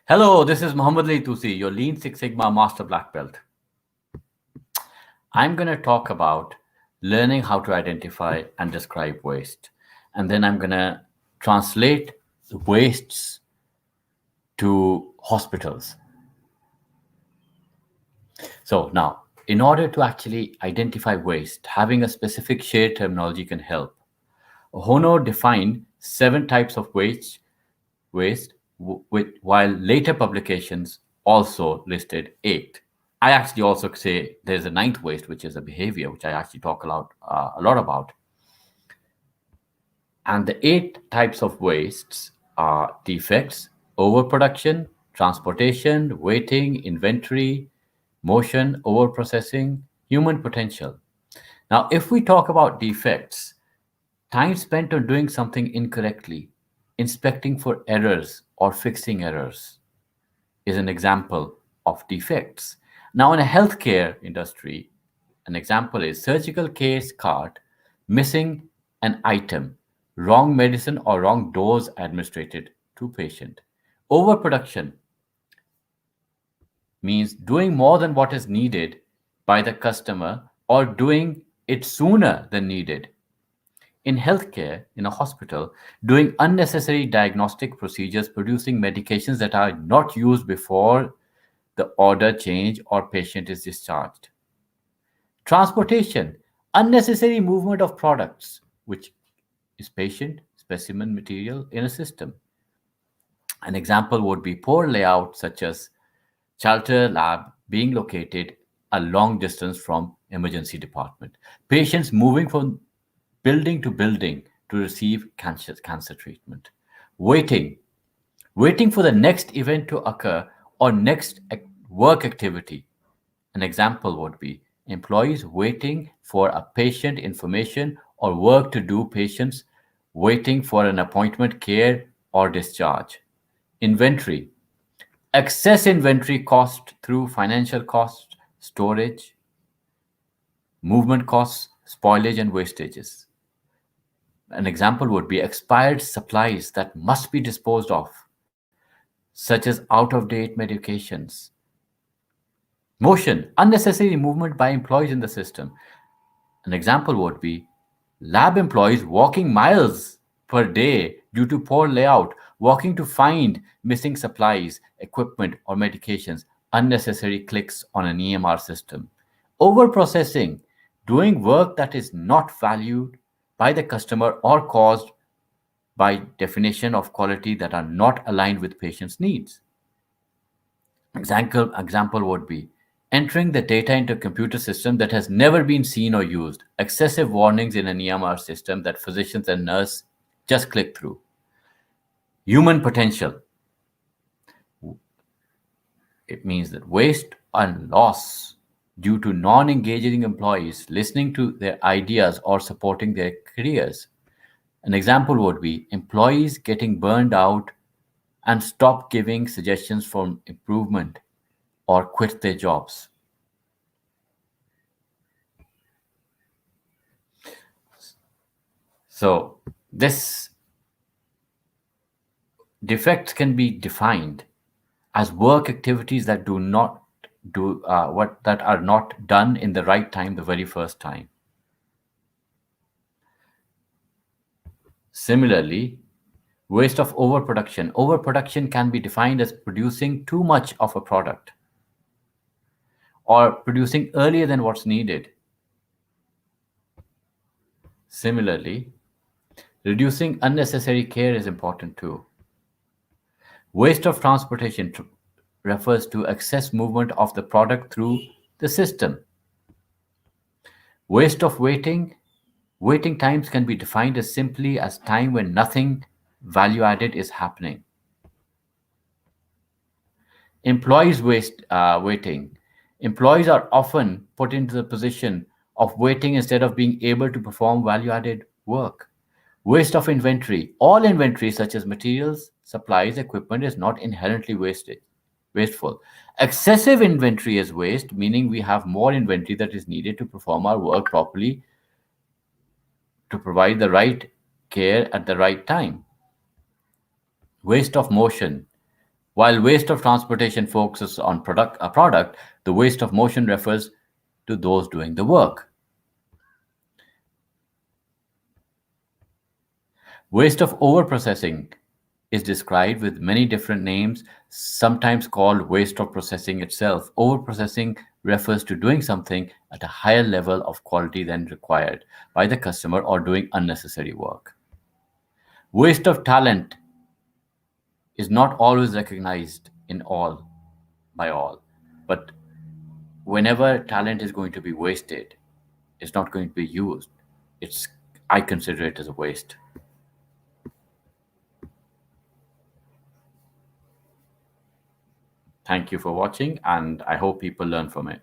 Hello, this is Mohammad Toosy, your Lean Six Sigma Master Black Belt. I'm going to talk about learning how to identify and describe waste. And then I'm going to translate wastes to hospitals. So now, in order to actually identify waste, having a specific shared terminology can help. Ohno defined 7 types of waste, while later publications also listed 8. I actually also say there's a ninth waste, which is a behavior, which I actually talk a lot about. And the 8 types of wastes are defects, overproduction, transportation, waiting, inventory, motion, overprocessing, human potential. Now, if we talk about defects, time spent on doing something incorrectly, inspecting for errors or fixing errors is an example of defects. Now, in a healthcare industry, an example is surgical case card missing an item, wrong medicine or wrong dose administered to patient. Overproduction means doing more than what is needed by the customer or doing it sooner than needed. In healthcare, in a hospital, doing unnecessary diagnostic procedures, producing medications that are not used before the order change or patient is discharged. Transportation, unnecessary movement of products, which is patient specimen material in a system. An example would be poor layout, such as shelter lab being located a long distance from emergency department. Patients moving from building to building to receive cancer treatment. Waiting, waiting for the next event to occur or next work activity. An example would be employees waiting for a patient information or work to do, patients waiting for an appointment, care, or discharge. Inventory, excess inventory cost through financial cost, storage, movement costs, spoilage, and wastages. An example would be expired supplies that must be disposed of, such as out of date medications. Motion, unnecessary movement by employees in the system. An example would be lab employees walking miles per day due to poor layout, walking to find missing supplies, equipment, or medications, unnecessary clicks on an EMR system. Overprocessing, doing work that is not valued by the customer or caused by definition of quality that are not aligned with patients' needs. Example would be entering the data into a computer system that has never been seen or used, excessive warnings in an EMR system that physicians and nurse just click through. Human potential. It means that waste and loss due to non-engaging employees listening to their ideas or supporting their careers. An example would be employees getting burned out and stop giving suggestions for improvement or quit their jobs. So, this defects can be defined as work activities that do not do what that are not done in the right time the very first time. Similarly, waste of overproduction. Overproduction can be defined as producing too much of a product or producing earlier than what's needed. Similarly, reducing unnecessary care is important too. Waste of transportation refers to excess movement of the product through the system. Waste of waiting times can be defined as simply as time when nothing value added is happening. Employees waiting. Employees are often put into the position of waiting instead of being able to perform value added work. Waste of inventory. All inventory, such as materials, supplies, equipment, is not inherently wasteful. Excessive inventory is waste, meaning we have more inventory that is needed to perform our work properly, to provide the right care at the right time. Waste of motion. While waste of transportation focuses on a product, the waste of motion refers to those doing the work. Waste of overprocessing is described with many different names, sometimes called waste of processing itself. Overprocessing refers to doing something at a higher level of quality than required by the customer or doing unnecessary work. Waste of talent is not always recognized in all by all, but whenever talent is going to be wasted, it's not going to be used. It's I consider it as a waste. Thank you for watching, and I hope people learn from it.